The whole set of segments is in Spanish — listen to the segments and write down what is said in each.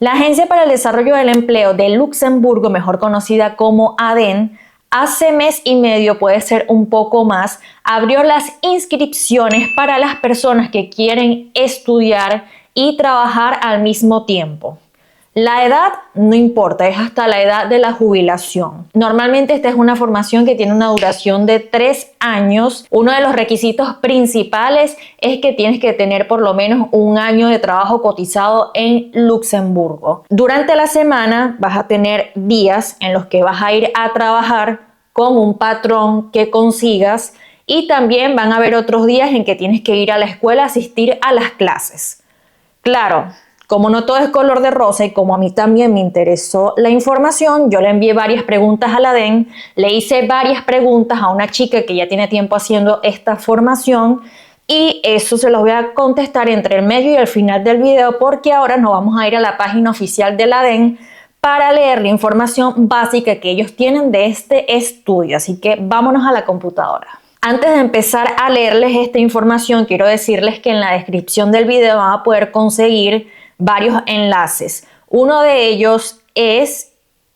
La Agencia para el Desarrollo del Empleo de Luxemburgo, mejor conocida como ADEN, hace mes y medio, puede ser un poco más, abrió las inscripciones para las personas que quieren estudiar y trabajar al mismo tiempo. La edad no importa, es hasta la edad de la jubilación. Normalmente esta es una formación que tiene una duración de 3 años. Uno de los requisitos principales es que tienes que tener por lo menos 1 año de trabajo cotizado en Luxemburgo. Durante la semana vas a tener días en los que vas a ir a trabajar con un patrón que consigas y también van a haber otros días en que tienes que ir a la escuela a asistir a las clases. Claro, como no todo es color de rosa y como a mí también me interesó la información, yo le envié varias preguntas a la DEN, le hice varias preguntas a una chica que ya tiene tiempo haciendo esta formación y eso se los voy a contestar entre el medio y el final del video porque ahora nos vamos a ir a la página oficial de la DEN para leer la información básica que ellos tienen de este estudio. Así que vámonos a la computadora. Antes de empezar a leerles esta información, quiero decirles que en la descripción del video van a poder conseguir varios enlaces. Uno de ellos es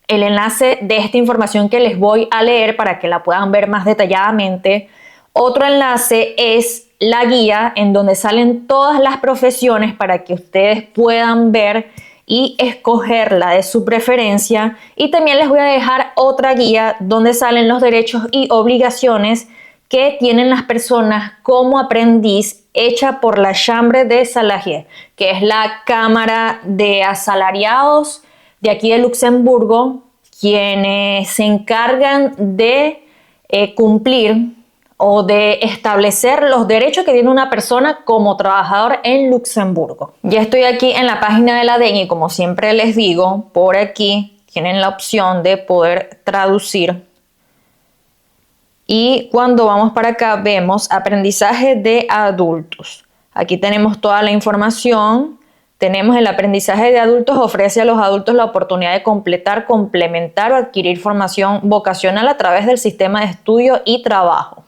el enlace de esta información que les voy a leer para que la puedan ver más detalladamente. Otro enlace es la guía en donde salen todas las profesiones para que ustedes puedan ver y escoger la de su preferencia. Y también les voy a dejar otra guía donde salen los derechos y obligaciones que tienen las personas como aprendiz, hecha por la Chambre de Salariés, que es la Cámara de Asalariados de aquí de Luxemburgo, quienes se encargan de cumplir o de establecer los derechos que tiene una persona como trabajador en Luxemburgo. Ya estoy aquí en la página de la DEN y como siempre les digo, por aquí tienen la opción de poder traducir. Y cuando vamos para acá vemos aprendizaje de adultos. Aquí tenemos toda la información. Tenemos el aprendizaje de adultos, ofrece a los adultos la oportunidad de completar, complementar o adquirir formación vocacional a través del sistema de estudio y trabajo.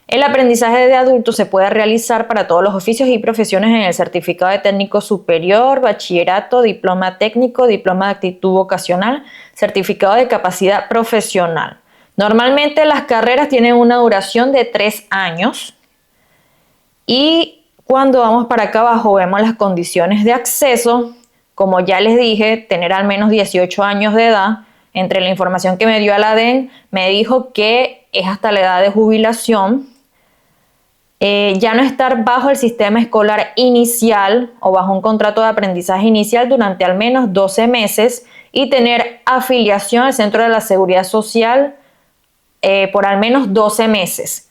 El aprendizaje de adultos se puede realizar para todos los oficios y profesiones en el certificado de técnico superior, bachillerato, diploma técnico, diploma de actitud vocacional, certificado de capacidad profesional. Normalmente las carreras tienen una duración de 3 años y cuando vamos para acá abajo vemos las condiciones de acceso. Como ya les dije, tener al menos 18 años de edad. Entre la información que me dio la DEN, me dijo que es hasta la edad de jubilación. Ya no estar bajo el sistema escolar inicial o bajo un contrato de aprendizaje inicial durante al menos 12 meses y tener afiliación al Centro de la Seguridad Social por al menos 12 meses.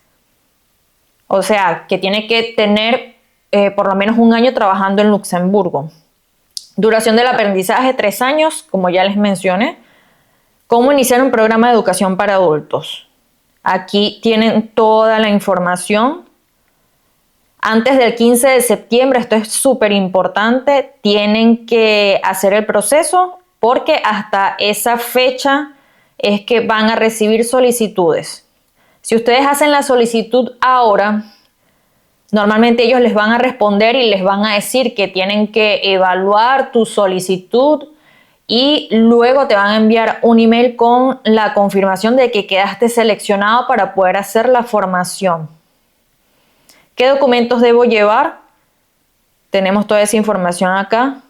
O sea, que tiene que tener por lo menos 1 año trabajando en Luxemburgo. Duración del aprendizaje, 3 años, como ya les mencioné. ¿Cómo iniciar un programa de educación para adultos? Aquí tienen toda la información. Antes del 15 de septiembre, esto es súper importante, tienen que hacer el proceso porque hasta esa fecha es que van a recibir solicitudes. Si ustedes hacen la solicitud ahora, normalmente ellos les van a responder y les van a decir que tienen que evaluar tu solicitud y luego te van a enviar un email con la confirmación de que quedaste seleccionado para poder hacer la formación. ¿Qué documentos debo llevar? Tenemos toda esa información acá.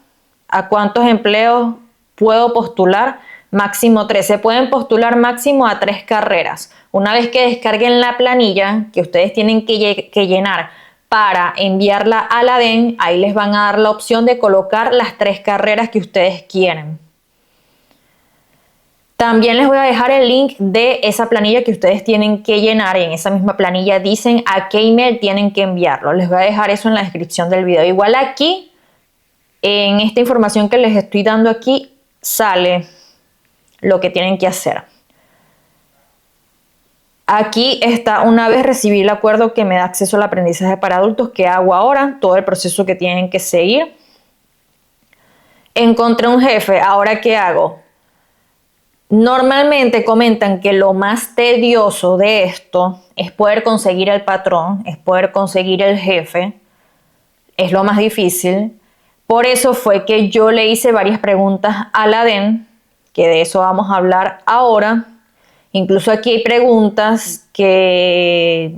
¿A cuántos empleos puedo postular? Máximo 3. Se pueden postular máximo a 3 carreras. Una vez que descarguen la planilla que ustedes tienen que llenar para enviarla a la DEN, ahí les van a dar la opción de colocar las 3 carreras que ustedes quieren. También les voy a dejar el link de esa planilla que ustedes tienen que llenar y en esa misma planilla dicen a qué email tienen que enviarlo. Les voy a dejar eso en la descripción del video. Igual aquí, en esta información que les estoy dando aquí, sale lo que tienen que hacer. Aquí está, una vez recibí el acuerdo que me da acceso al aprendizaje para adultos, ¿qué hago ahora? Todo el proceso que tienen que seguir. Encontré un jefe, ¿ahora qué hago? Normalmente comentan que lo más tedioso de esto es poder conseguir el patrón, es poder conseguir el jefe, es lo más difícil, Por eso fue que yo le hice varias preguntas a la DEN, que de eso vamos a hablar ahora. Incluso aquí hay preguntas que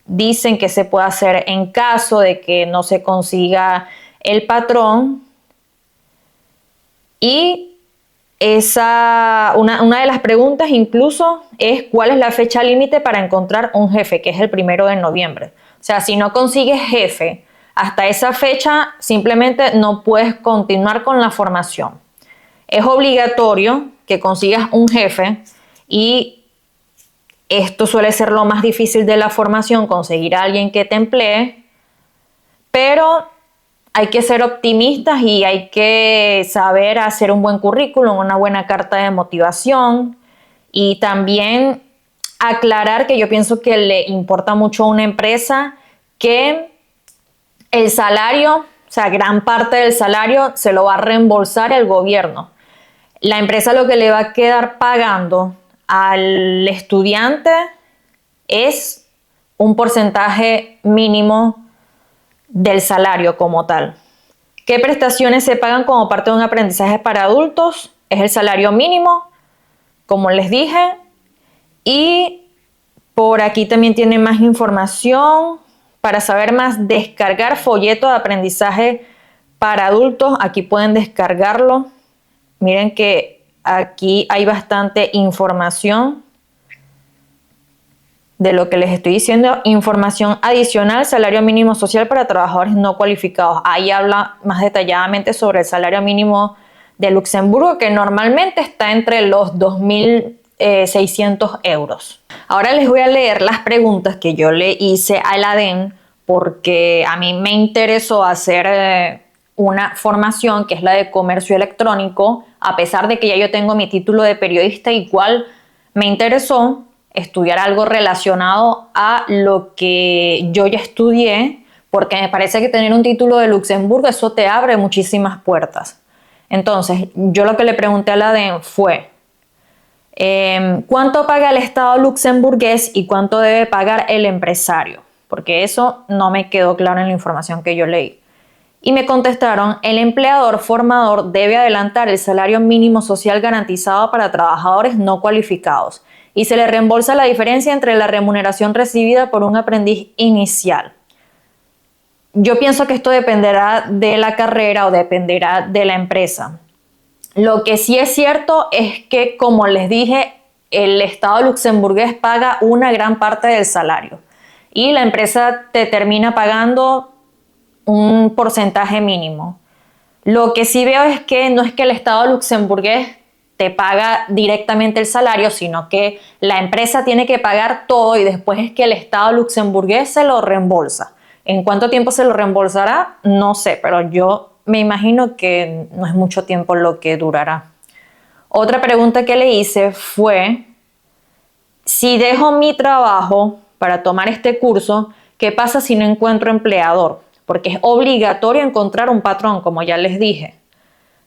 dicen que se puede hacer en caso de que no se consiga el patrón. Y una de las preguntas incluso es cuál es la fecha límite para encontrar un jefe, que es el 1 de noviembre. O sea, si no consigues jefe hasta esa fecha, simplemente no puedes continuar con la formación. Es obligatorio que consigas un jefe y esto suele ser lo más difícil de la formación, conseguir a alguien que te emplee, pero hay que ser optimistas y hay que saber hacer un buen currículum, una buena carta de motivación y también aclarar que yo pienso que le importa mucho a una empresa que el salario, o sea, gran parte del salario se lo va a reembolsar el gobierno. La empresa lo que le va a quedar pagando al estudiante es un porcentaje mínimo del salario como tal. ¿Qué prestaciones se pagan como parte de un aprendizaje para adultos? Es el salario mínimo, como les dije, y por aquí también tiene más información. Para saber más, descargar folleto de aprendizaje para adultos. Aquí pueden descargarlo. Miren que aquí hay bastante información de lo que les estoy diciendo. Información adicional, salario mínimo social para trabajadores no cualificados. Ahí habla más detalladamente sobre el salario mínimo de Luxemburgo, que normalmente está entre los 2.600 euros. Ahora les voy a leer las preguntas que yo le hice a la DEN porque a mí me interesó hacer una formación que es la de comercio electrónico. A pesar de que ya yo tengo mi título de periodista, igual me interesó estudiar algo relacionado a lo que yo ya estudié, porque me parece que tener un título de Luxemburgo, eso te abre muchísimas puertas. Entonces, yo lo que le pregunté a la DEN fue, ¿cuánto paga el Estado luxemburgués y cuánto debe pagar el empresario? Porque eso no me quedó claro en la información que yo leí. Y me contestaron, el empleador formador debe adelantar el salario mínimo social garantizado para trabajadores no cualificados y se le reembolsa la diferencia entre la remuneración recibida por un aprendiz inicial. Yo pienso que esto dependerá de la carrera o dependerá de la empresa. Lo que sí es cierto es que, como les dije, el Estado luxemburgués paga una gran parte del salario y la empresa te termina pagando un porcentaje mínimo. Lo que sí veo es que no es que el Estado luxemburgués te paga directamente el salario, sino que la empresa tiene que pagar todo y después es que el Estado luxemburgués se lo reembolsa. ¿En cuánto tiempo se lo reembolsará? No sé, pero yo me imagino que no es mucho tiempo lo que durará. Otra pregunta que le hice fue, si dejo mi trabajo para tomar este curso, ¿qué pasa si no encuentro empleador? Porque es obligatorio encontrar un patrón, como ya les dije.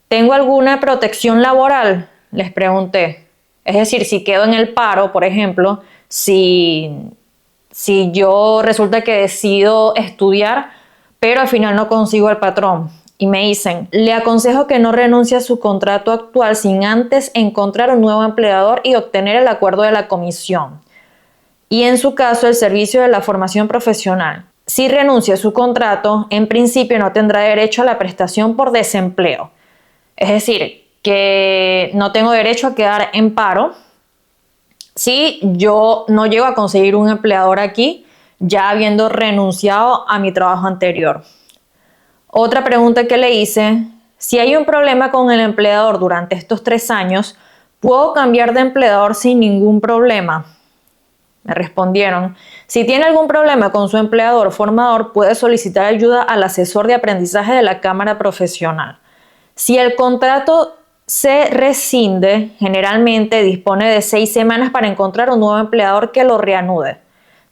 ¿Tengo alguna protección laboral? Les pregunté. Es decir, si quedo en el paro, por ejemplo, si yo resulta que decido estudiar, pero al final no consigo el patrón. Y me dicen, le aconsejo que no renuncie a su contrato actual sin antes encontrar un nuevo empleador y obtener el acuerdo de la comisión. Y en su caso, el servicio de la formación profesional. Si renuncia a su contrato, en principio no tendrá derecho a la prestación por desempleo. Es decir, que no tengo derecho a quedar en paro si yo no llego a conseguir un empleador aquí, ya habiendo renunciado a mi trabajo anterior. Otra pregunta que le hice, si hay un problema con el empleador durante estos 3 años, ¿puedo cambiar de empleador sin ningún problema? Me respondieron, si tiene algún problema con su empleador formador, puede solicitar ayuda al asesor de aprendizaje de la Cámara Profesional. Si el contrato se rescinde, generalmente dispone de 6 semanas para encontrar un nuevo empleador que lo reanude.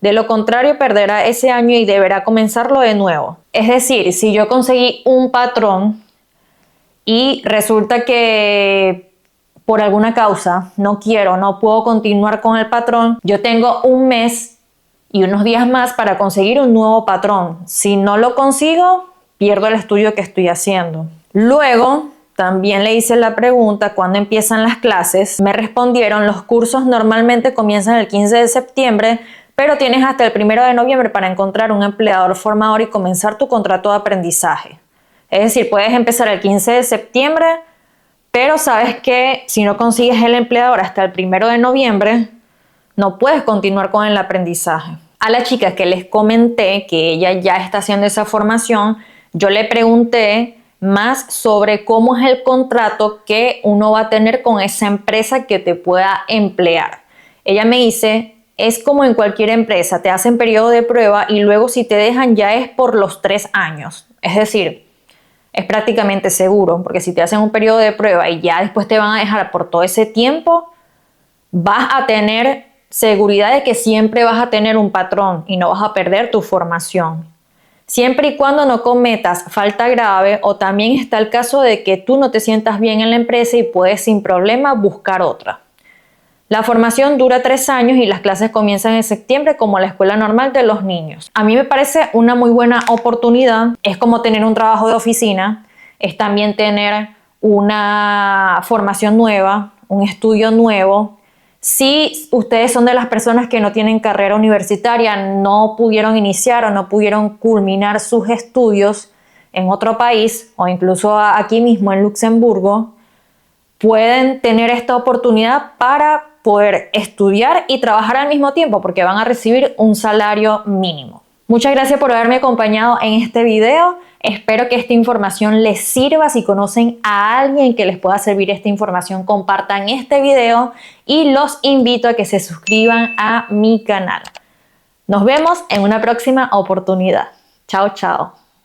De lo contrario, perderá ese año y deberá comenzarlo de nuevo. Es decir, si yo conseguí un patrón y resulta que por alguna causa no puedo continuar con el patrón, yo tengo un mes y unos días más para conseguir un nuevo patrón. Si no lo consigo, pierdo el estudio que estoy haciendo. Luego, también le hice la pregunta cuándo empiezan las clases. Me respondieron, los cursos normalmente comienzan el 15 de septiembre, pero tienes hasta el 1 de noviembre para encontrar un empleador formador y comenzar tu contrato de aprendizaje. Es decir, puedes empezar el 15 de septiembre, pero sabes que si no consigues el empleador hasta el 1 de noviembre, no puedes continuar con el aprendizaje. A la chica que les comenté que ella ya está haciendo esa formación, yo le pregunté más sobre cómo es el contrato que uno va a tener con esa empresa que te pueda emplear. Ella me dice, es como en cualquier empresa, te hacen periodo de prueba y luego si te dejan ya es por los 3 años. Es decir, es prácticamente seguro, porque si te hacen un periodo de prueba y ya después te van a dejar por todo ese tiempo, vas a tener seguridad de que siempre vas a tener un patrón y no vas a perder tu formación. Siempre y cuando no cometas falta grave o también está el caso de que tú no te sientas bien en la empresa y puedes sin problema buscar otra. La formación dura 3 años y las clases comienzan en septiembre como la escuela normal de los niños. A mí me parece una muy buena oportunidad. Es como tener un trabajo de oficina, es también tener una formación nueva, un estudio nuevo. Si ustedes son de las personas que no tienen carrera universitaria, no pudieron iniciar o no pudieron culminar sus estudios en otro país o incluso aquí mismo en Luxemburgo, pueden tener esta oportunidad para poder estudiar y trabajar al mismo tiempo porque van a recibir un salario mínimo. Muchas gracias por haberme acompañado en este video. Espero que esta información les sirva. Si conocen a alguien que les pueda servir esta información, compartan este video y los invito a que se suscriban a mi canal. Nos vemos en una próxima oportunidad. Chao, chao.